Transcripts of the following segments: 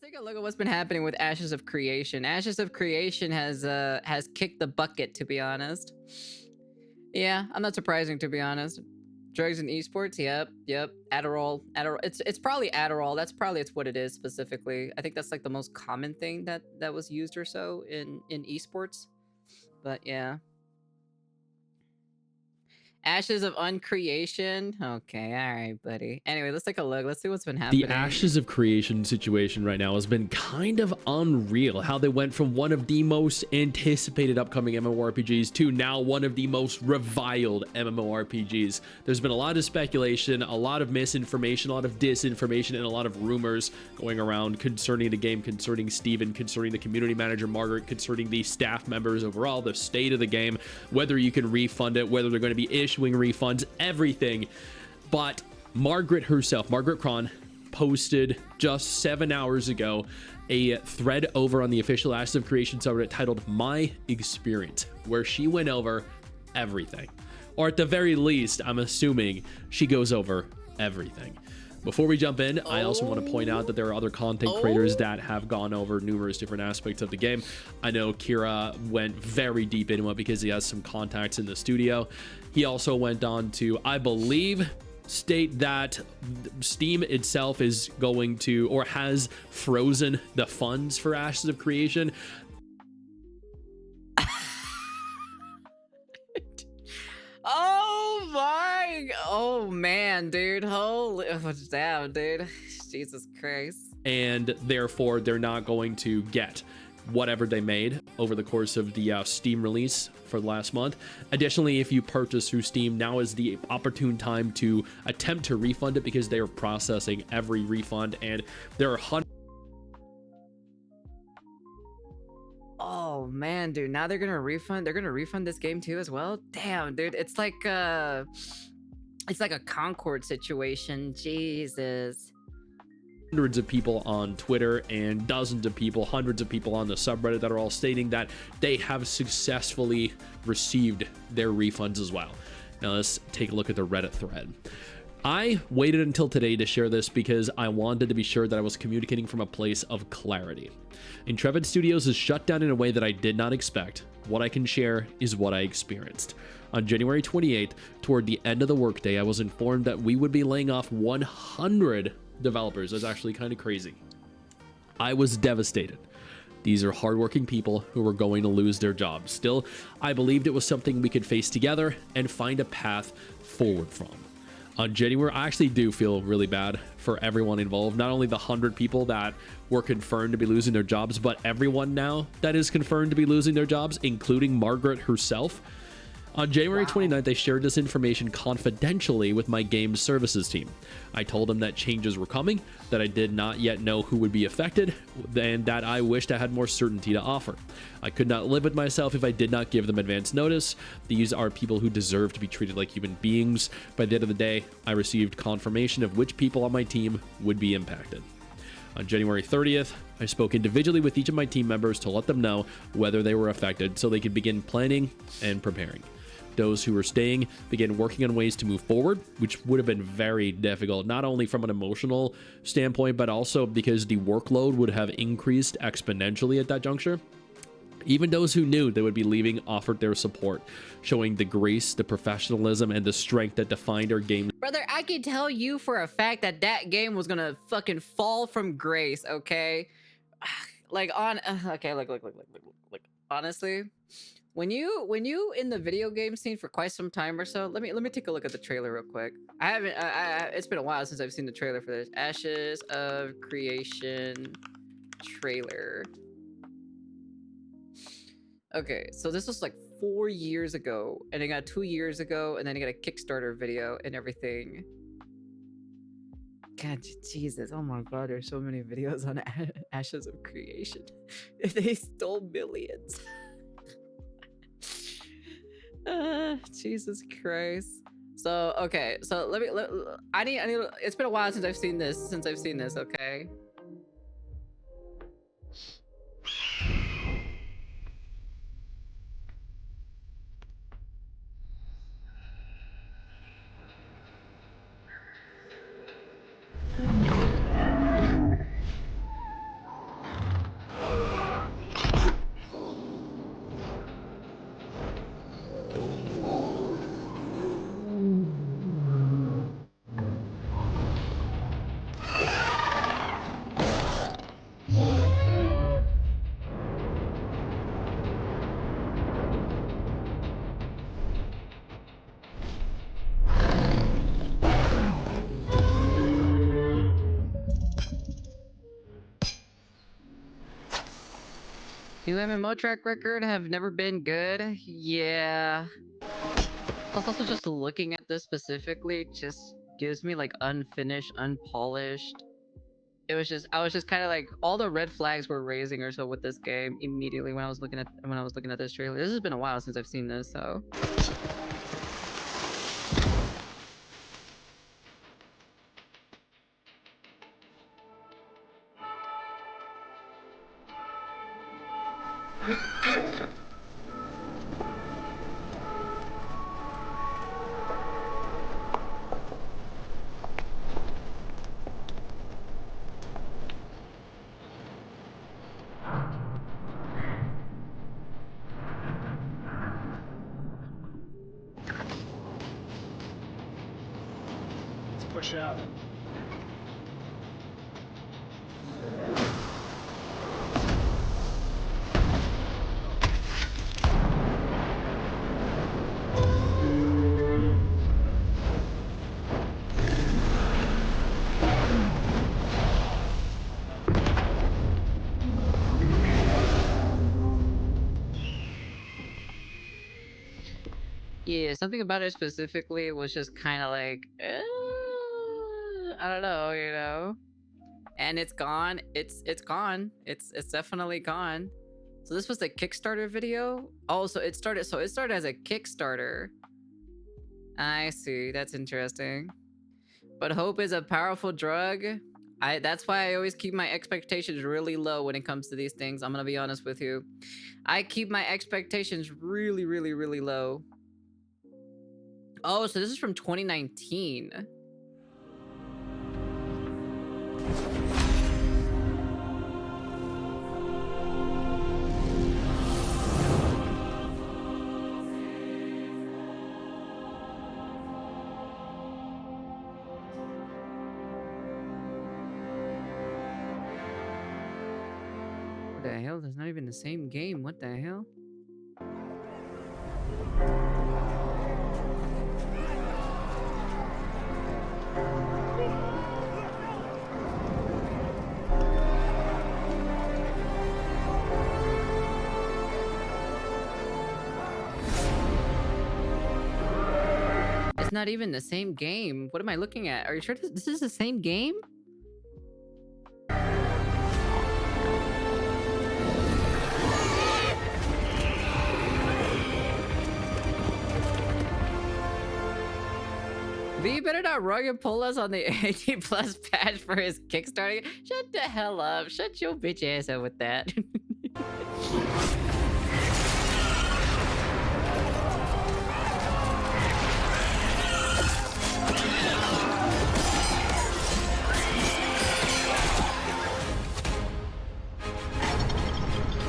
take a look at what's been happening with Ashes of Creation. Ashes of Creation has kicked the bucket, to be honest. Yeah, I'm not surprising, to be honest. Drugs and esports, yep. Adderall. It's probably Adderall. It's what it is specifically. I think that's like the most common thing that was used or so in esports. But yeah. Ashes of Uncreation. Okay, all right, buddy. Anyway, let's take a look. Let's see what's been happening. The Ashes of Creation situation right now has been kind of unreal. How they went from one of the most anticipated upcoming MMORPGs to now one of the most reviled MMORPGs. There's been a lot of speculation, a lot of misinformation, a lot of disinformation, and a lot of rumors going around concerning the game, concerning Steven, concerning the community manager, Margaret, concerning the staff members overall, the state of the game, whether you can refund it, whether they're going to be issuing refunds, everything. But Margaret herself, Margaret Cron, posted just 7 hours ago a thread over on the official Ashes of Creation subreddit titled My Experience, where she went over everything. Or at the very least, I'm assuming she goes over everything. Before we jump in, I also want to point out that there are other content creators that have gone over numerous different aspects of the game. I know Kira went very deep into it because he has some contacts in the studio. He also went on to, I believe, state that Steam itself is going to, or has frozen the funds for Ashes of Creation. Oh man, dude. Holy damn, dude. Jesus Christ. And therefore they're not going to get whatever they made over the course of the Steam release for last month. Additionally, if you purchase through Steam, now is the opportune time to attempt to refund it because they are processing every refund, and there are hundreds. Oh man, dude. Now they're gonna refund this game too as well. Damn, dude. It's like a Concord situation. Jesus. Hundreds of people on Twitter and dozens of people, hundreds of people on the subreddit that are all stating that they have successfully received their refunds as well. Now let's take a look at the Reddit thread. I waited until today to share this because I wanted to be sure that I was communicating from a place of clarity. Intrepid Studios is shut down in a way that I did not expect. What I can share is what I experienced. On January 28th, toward the end of the workday, I was informed that we would be laying off 100 developers. That's actually kind of crazy. I was devastated. These are hardworking people who were going to lose their jobs. Still, I believed it was something we could face together and find a path forward from. On January, I actually do feel really bad for everyone involved. Not only the 100 people that were confirmed to be losing their jobs, but everyone now that is confirmed to be losing their jobs, including Margaret herself. On January 29th, they shared this information confidentially with my game services team. I told them that changes were coming, that I did not yet know who would be affected, and that I wished I had more certainty to offer. I could not live with myself if I did not give them advance notice. These are people who deserve to be treated like human beings. By the end of the day, I received confirmation of which people on my team would be impacted. On January 30th, I spoke individually with each of my team members to let them know whether they were affected so they could begin planning and preparing. Those who were staying began working on ways to move forward, which would have been very difficult, not only from an emotional standpoint, but also because the workload would have increased exponentially at that juncture. Even those who knew they would be leaving offered their support, showing the grace, the professionalism, and the strength that defined our game. Brother, I can tell you for a fact that game was gonna fucking fall from grace, okay? Like, okay, look. Honestly, when you in the video game scene for quite some time or so, let me take a look at the trailer real quick. I haven't. It's been a while since I've seen the trailer for this Ashes of Creation trailer. Okay, so this was like 4 years ago, and it got 2 years ago, and then I got a Kickstarter video and everything. God, Jesus, oh my God, there's so many videos on Ashes of Creation. They stole millions. Jesus Christ. So okay, so I need it's been a while since I've seen this, okay? New MMO track record have never been good. Yeah. Plus, also just looking at this specifically just gives me like unfinished, unpolished. I was just kind of like all the red flags were raising or so with this game immediately when I was looking at this trailer. This has been a while since I've seen this, so. Let's push out. Yeah, something about it specifically was just kind of like, I don't know, you know. And it's gone. It's gone. It's definitely gone. So this was the Kickstarter video. Oh, so it started. So it started as a Kickstarter. I see. That's interesting. But hope is a powerful drug. That's why I always keep my expectations really low when it comes to these things. I'm gonna be honest with you. I keep my expectations really, really, really low. Oh, so this is from 2019. What the hell? That's not even the same game. What the hell? It's not even the same game. What am I looking at? Are you sure this is the same game? V better not rug and pull us on the 18 plus patch for his Kickstarter. Shut the hell up. Shut your bitch ass up with that. It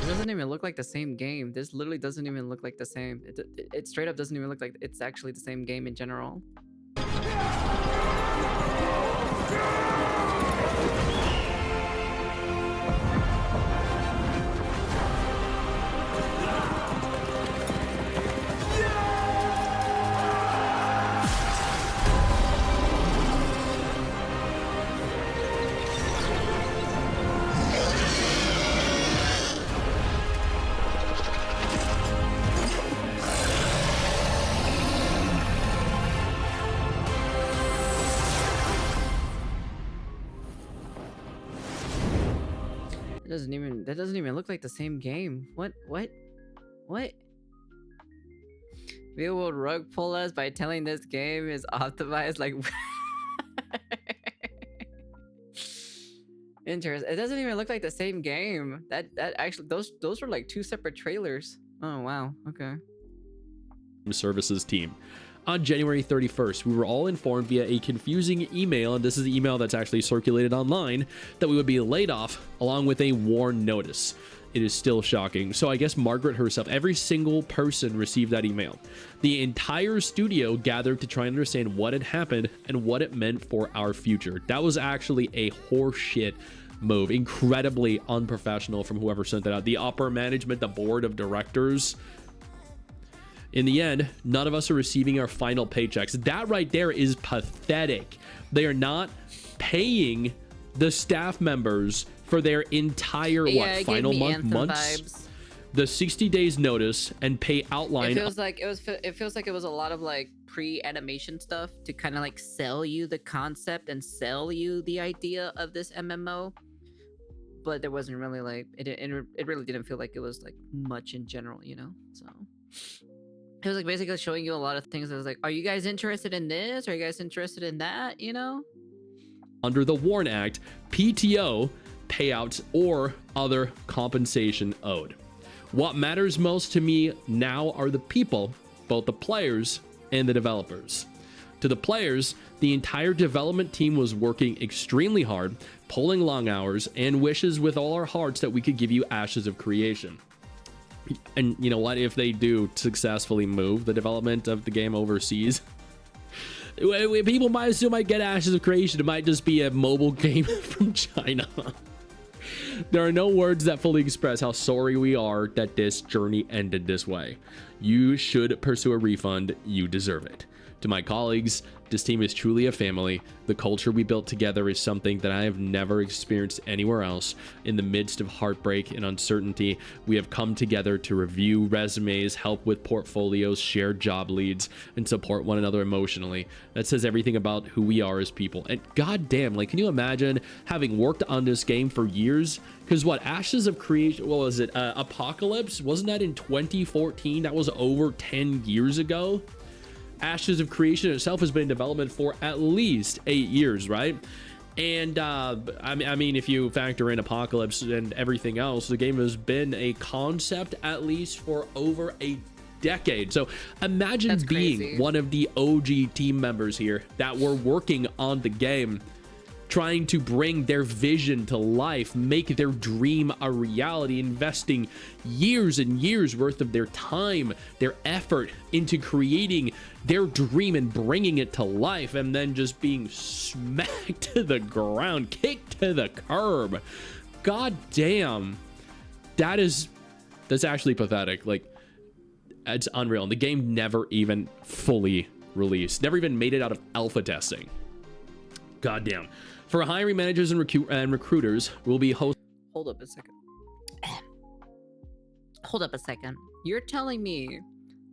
doesn't even look like the same game. This literally doesn't even look like the same. It straight up doesn't even look like it's actually the same game in general. That doesn't even look like the same game. What? Real world rug pull us by telling this game is optimized like Interesting. It doesn't even look like the same game. That actually those are like two separate trailers. Oh wow. Okay. Services team. On January 31st, we were all informed via a confusing email, and this is the email that's actually circulated online, that we would be laid off along with a WARN notice. It is still shocking. So I guess Margaret herself, every single person received that email. The entire studio gathered to try and understand what had happened and what it meant for our future. That was actually a horseshit move. Incredibly unprofessional from whoever sent that out. The upper management, the board of directors. In the end, none of us are receiving our final paychecks. That right there is pathetic. They are not paying the staff members for their entire final months. the 60 days notice and pay outline. It feels like it was a lot of like pre-animation stuff to kind of like sell you the concept and sell you the idea of this MMO. But there wasn't really like it really didn't feel like it was like much in general, you know. So it was like basically showing you a lot of things. It was like, are you guys interested in this? Are you guys interested in that? You know. Under the WARN Act, PTO payouts or other compensation owed. What matters most to me now are the people, both the players and the developers. To the players, the entire development team was working extremely hard, pulling long hours, and wishes with all our hearts that we could give you Ashes of Creation. And you know what? If they do successfully move the development of the game overseas, people might get Ashes of Creation. It might just be a mobile game from China. There are no words that fully express how sorry we are that this journey ended this way. You should pursue a refund. You deserve it. To my colleagues, this team is truly a family. The culture we built together is something that I have never experienced anywhere else. In the midst of heartbreak and uncertainty, we have come together to review resumes, help with portfolios, share job leads, and support one another emotionally. That says everything about who we are as people. And goddamn, like, can you imagine having worked on this game for years? Because what, Ashes of Creation, what was it? Apocalypse? Wasn't that in 2014? That was over 10 years ago. Ashes of Creation itself has been in development for at least 8 years, right? And I mean, if you factor in Apocalypse and everything else, the game has been a concept at least for over a decade. So imagine being one of the OG team members here that were working on the game, trying to bring their vision to life, make their dream a reality, investing years and years worth of their time, their effort into creating their dream and bringing it to life, and then just being smacked to the ground, kicked to the curb. God damn. That's actually pathetic. Like, it's unreal. And the game never even fully released, never even made it out of alpha testing. God damn. For hiring managers and recruiters, we'll be hosting. Hold up a second. Hold up a second. You're telling me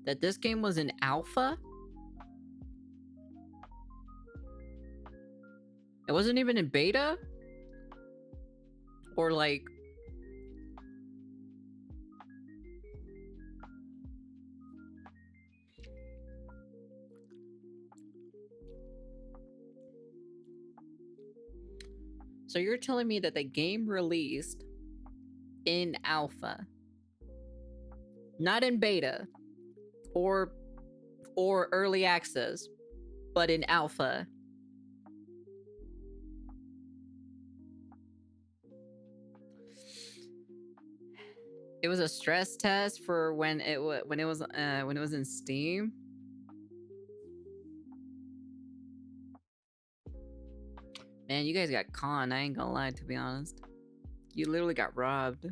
that this game was in alpha? It wasn't even in beta? Or like... So you're telling me that the game released in alpha, not in beta or early access, but in alpha. It was a stress test for when it was in Steam. Man, you guys got conned. I ain't gonna lie, to be honest. You literally got robbed.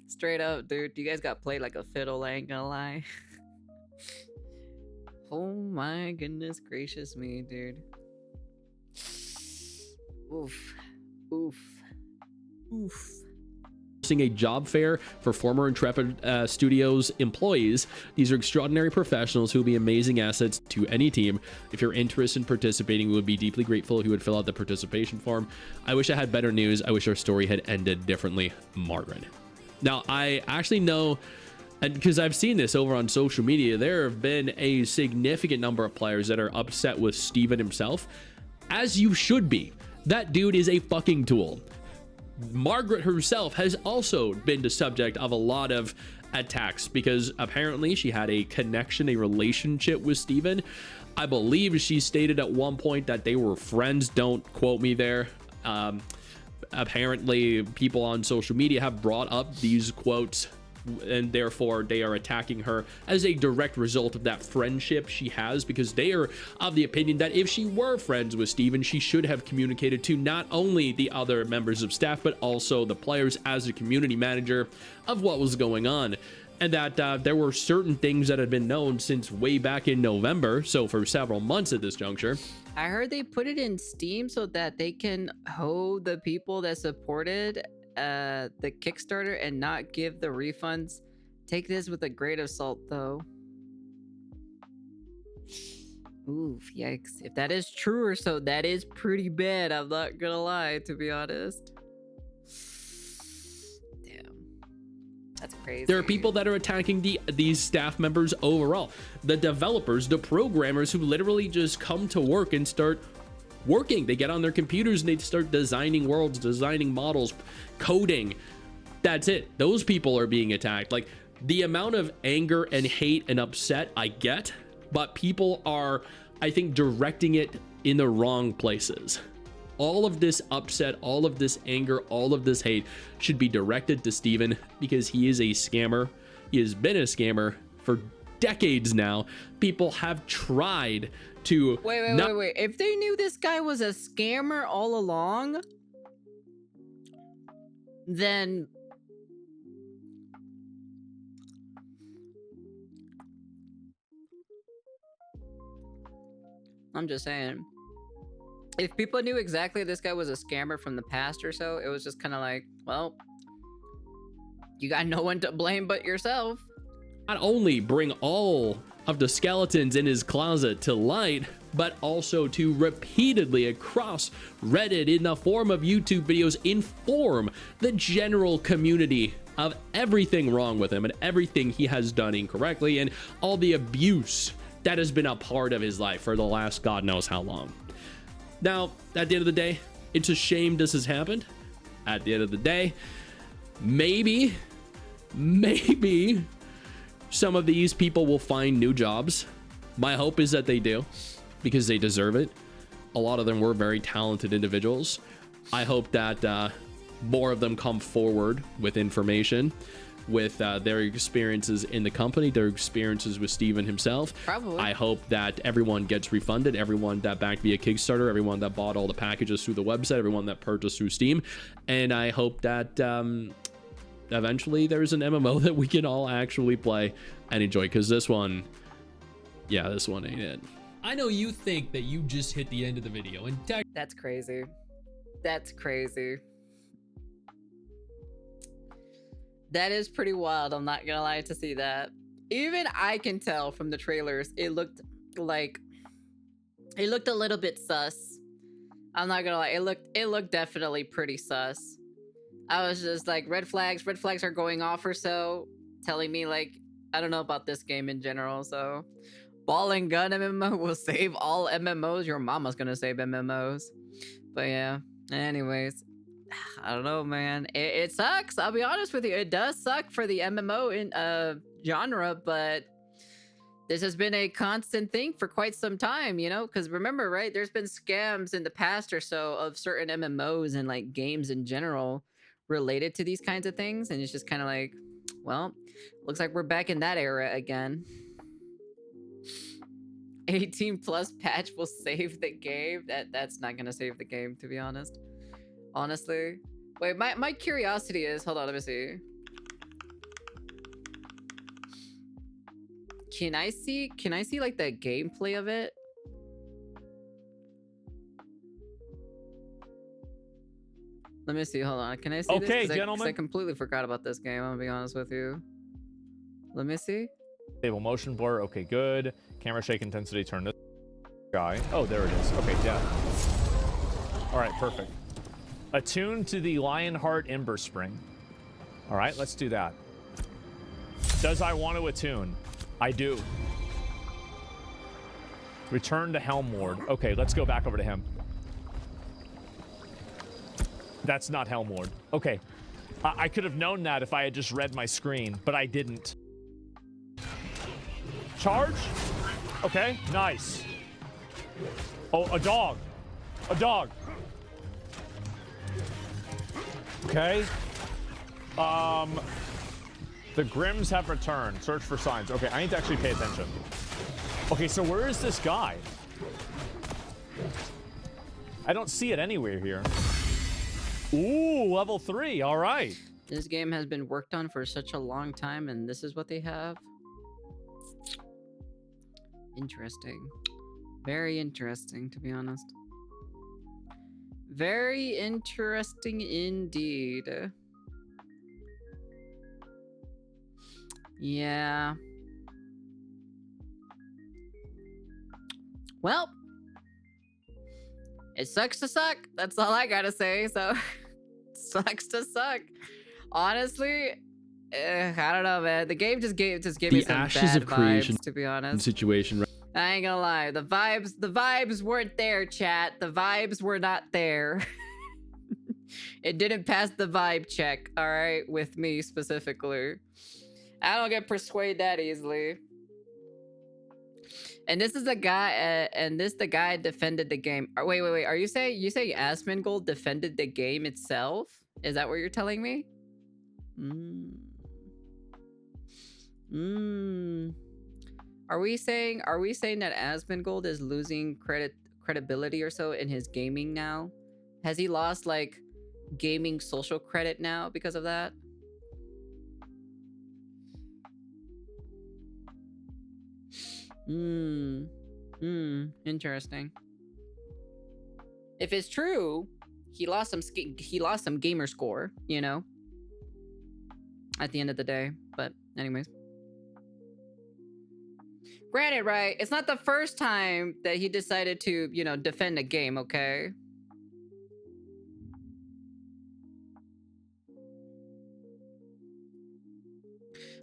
Straight up, dude. You guys got played like a fiddle. I ain't gonna lie. Oh my goodness gracious me, dude. Oof. Oof. Oof. A job fair for former Intrepid Studios employees. These are extraordinary professionals who will be amazing assets to any team. If you're interested in participating, we would be deeply grateful if you would fill out the participation form. I wish I had better news. I wish our story had ended differently, Margaret. Now, I actually know, and because I've seen this over on social media, there have been a significant number of players that are upset with Steven himself, as you should be. That dude is a fucking tool. Margaret herself has also been the subject of a lot of attacks because apparently she had a connection, a relationship with Steven. I believe she stated at one point that they were friends. Don't quote me there. Apparently people on social media have brought up these quotes, and therefore they are attacking her as a direct result of that friendship she has, because they are of the opinion that if she were friends with Steven, she should have communicated to not only the other members of staff, but also the players as a community manager of what was going on. And that there were certain things that had been known since way back in November, so for several months at this juncture. I heard they put it in Steam so that they can hoe the people that supported the Kickstarter and not give the refunds. Take this with a grain of salt, though. Oof, yikes. If that is true or so, that is pretty bad. I'm not gonna lie, to be honest. Damn. That's crazy. There are people that are attacking these staff members overall. The developers, the programmers who literally just come to work and start working. They get on their computers and they start designing worlds, designing models, coding. That's it. Those people are being attacked. Like, the amount of anger and hate and upset I get, but people are, I think, directing it in the wrong places. All of this upset, all of this anger, all of this hate should be directed to Steven, because he is a scammer. He has been a scammer for decades now. People have tried to wait. If they knew this guy was a scammer all along, then I'm just saying, if people knew exactly this guy was a scammer from the past or so, it was just kind of like, well, you got no one to blame but yourself. Not only bring all of the skeletons in his closet to light, but also to repeatedly across Reddit in the form of YouTube videos inform the general community of everything wrong with him and everything he has done incorrectly and all the abuse that has been a part of his life for the last God knows how long. Now, at the end of the day, it's a shame this has happened. At the end of the day, maybe some of these people will find new jobs. My hope is that they do, because they deserve it. A lot of them were very talented individuals. I hope that more of them come forward with information, with their experiences in the company, their experiences with Steven himself. Probably. I hope that everyone gets refunded, everyone that backed via Kickstarter, everyone that bought all the packages through the website, everyone that purchased through Steam. And I hope that eventually there's an MMO that we can all actually play and enjoy, because this one ain't it. I know you think that you just hit the end of the video, and That's crazy. That's crazy. That is pretty wild. I'm not gonna lie to see that. Even I can tell from the trailers, it looked a little bit sus. I'm not gonna lie, it looked definitely pretty sus. I was just like, red flags are going off or so, telling me like, I don't know about this game in general. So ball and gun MMO will save all MMOs. Your mama's gonna save MMOs. But yeah, anyways, I don't know, man. It sucks. I'll be honest with you. It does suck for the MMO in genre, but this has been a constant thing for quite some time, you know? Because remember, right? There's been scams in the past or so of certain MMOs and like games in general related to these kinds of things, and it's just kind of like, well, looks like we're back in that era again. 18 plus patch will save the game. That's not gonna save the game, to be honest. Honestly. Wait, my curiosity is, hold on, let me see. Can I see like the gameplay of it? Let me see, hold on. Can I see this? Okay, 'Cause gentlemen. I completely forgot about this game, I'm gonna be honest with you. Let me see. Stable motion blur. Okay, good. Camera shake intensity. Turn this guy. Oh, there it is. Okay, yeah. All right, perfect. Attuned to the Lionheart Ember Spring. All right, let's do that. Does I want to attune? I do. Return to Helmward. Okay, let's go back over to him. That's not Helmward. Okay. I could have known that if I had just read my screen, but I didn't. Charge? Okay, nice. Oh, a dog. A dog. Okay. The Grims have returned. Search for signs. Okay, I need to actually pay attention. Okay, so where is this guy? I don't see it anywhere here. Ooh, level 3. All right. This game has been worked on for such a long time, and this is what they have. Interesting. Very interesting, to be honest. Very interesting indeed. Yeah. Well, it sucks to suck. That's all I gotta say. So, sucks to suck. Honestly, I don't know, man. The game just gave me The some Ashes bad of Creation vibes, to be honest. situation. I ain't gonna lie. The vibes weren't there, chat. The vibes were not there. It didn't pass the vibe check, all right, with me specifically. I don't get persuaded that easily. And this is a guy, the guy defended the game. Wait. Are you saying Asmongold defended the game itself? Is that what you're telling me? Are we saying that Asmongold is losing credibility or so in his gaming now? Has he lost like gaming social credit now because of that? Interesting. If it's true, he lost some gamer score, you know, at the end of the day. But anyways, granted, right? It's not the first time that he decided to, you know, defend a game, okay?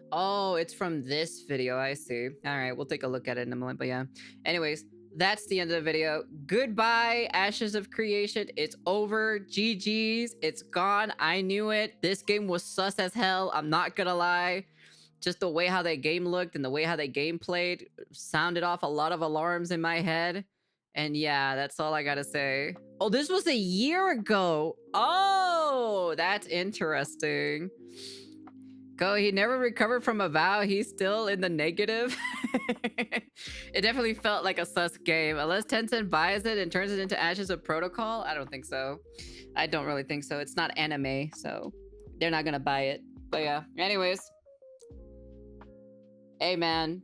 Oh, it's from this video. I see. All right, we'll take a look at it in a moment. But yeah, anyways, that's the end of the video. Goodbye, Ashes of Creation. It's over. GG's. It's gone. I knew it. This game was sus as hell. I'm not gonna lie. Just the way how that game looked and the way how that game played sounded off a lot of alarms in my head. And yeah, that's all I gotta say. Oh, this was a year ago. Oh, that's interesting. Go, he never recovered from a vow. He's still in the negative. It definitely felt like a sus game. Unless Tencent buys it and turns it into Ashes of Protocol, I don't think so. I don't really think so. It's not anime, so they're not gonna buy it. But yeah, anyways. Hey man.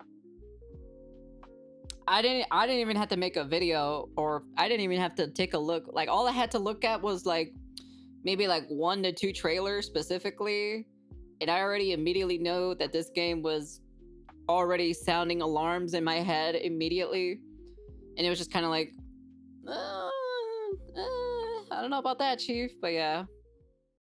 I didn't even have to make a video, or I didn't even have to take a look. Like all I had to look at was like maybe like 1 to 2 trailers specifically. And I already immediately know that this game was already sounding alarms in my head immediately. And it was just kind of like, I don't know about that, Chief. But yeah.